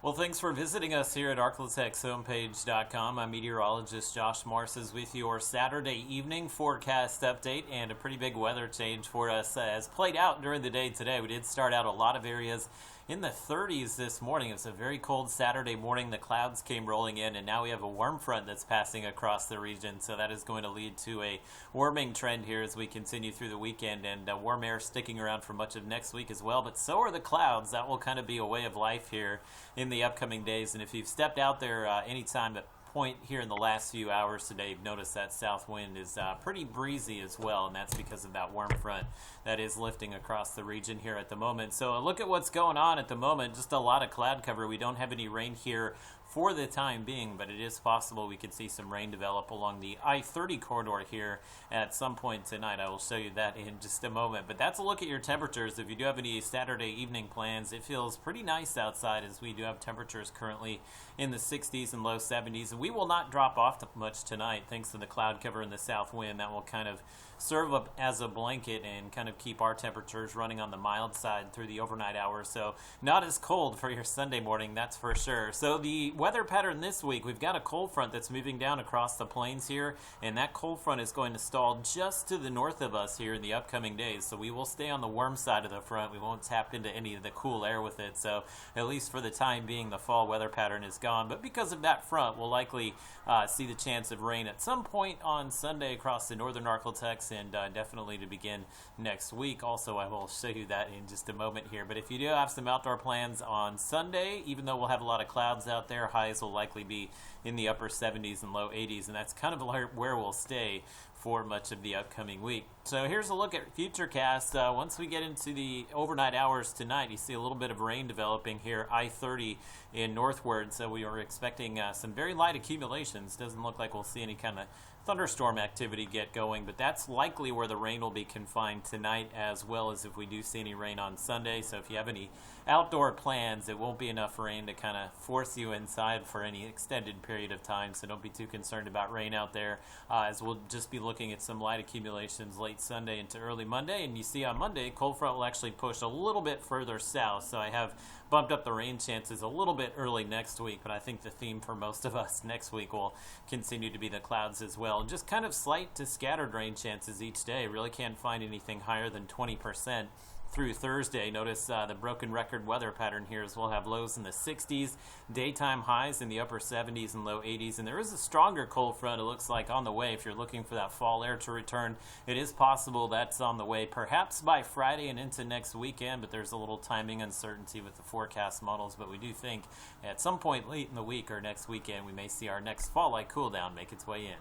Well, thanks for visiting us here at arklatex I'm meteorologist Josh Morses with your Saturday evening forecast update, and a pretty big weather change for us has played out during the day today. We did start out a lot of areas in the 30s this morning. It was a very cold Saturday morning. The clouds came rolling in, and now we have a warm front that's passing across the region. So that is going to lead to a warming trend here as we continue through the weekend, and warm air sticking around for much of next week as well. But so are the clouds. That will kind of be a way of life here in the upcoming days. And if you've stepped out there anytime at point here in the last few hours today, you've noticed that south wind is pretty breezy as well, and that's because of that warm front that is lifting across the region here at the moment. So look at what's going on at the moment. Just a lot of cloud cover. We don't have any rain here for the time being, but it is possible we could see some rain develop along the I-30 corridor here at some point tonight. I will show you that in just a moment. But that's a look at your temperatures. If you do have any Saturday evening plans, it feels pretty nice outside, as we do have temperatures currently in the 60s and low 70s. And we will not drop off much tonight thanks to the cloud cover and the south wind. That will kind of serve up as a blanket and kind of keep our temperatures running on the mild side through the overnight hours. So not as cold for your Sunday morning, that's for sure. So the weather pattern this week, we've got a cold front that's moving down across the plains here, and that cold front is going to stall just to the north of us here in the upcoming days. So we will stay on the warm side of the front. We won't tap into any of the cool air with it. So at least for the time being, the fall weather pattern is gone. But because of that front, we'll likely see the chance of rain at some point on Sunday across the northern Arklatex, and definitely to begin next week. Also, I will show you that in just a moment here. But if you do have some outdoor plans on Sunday, even though we'll have a lot of clouds out there, highs will likely be in the upper 70s and low 80s, and that's kind of where we'll stay for much of the upcoming week. So here's a look at Futurecast. Once we get into the overnight hours tonight, you see a little bit of rain developing here, I-30 in northward. So we are expecting some very light accumulations. Doesn't look like we'll see any kind of thunderstorm activity get going, but that's likely where the rain will be confined tonight, as well as if we do see any rain on Sunday. So if you have any outdoor plans, it won't be enough rain to kind of force you inside for any extended period of time. So don't be too concerned about rain out there, as we'll just be looking at some light accumulations late Sunday into early Monday. And you see on Monday, cold front will actually push a little bit further south. So I have bumped up the rain chances a little bit early next week, but I think the theme for most of us next week will continue to be the clouds as well. And just kind of slight to scattered rain chances each day. Really can't find anything higher than 20% through Thursday. Notice the broken record weather pattern here, as we'll have lows in the 60s, daytime highs in the upper 70s and low 80s. And there is a stronger cold front, it looks like, on the way. If you're looking for that fall air to return, it is possible that's on the way, perhaps by Friday and into next weekend, but there's a little timing uncertainty with the forecast models. But we do think at some point late in the week or next weekend, we may see our next fall-like cool down make its way in.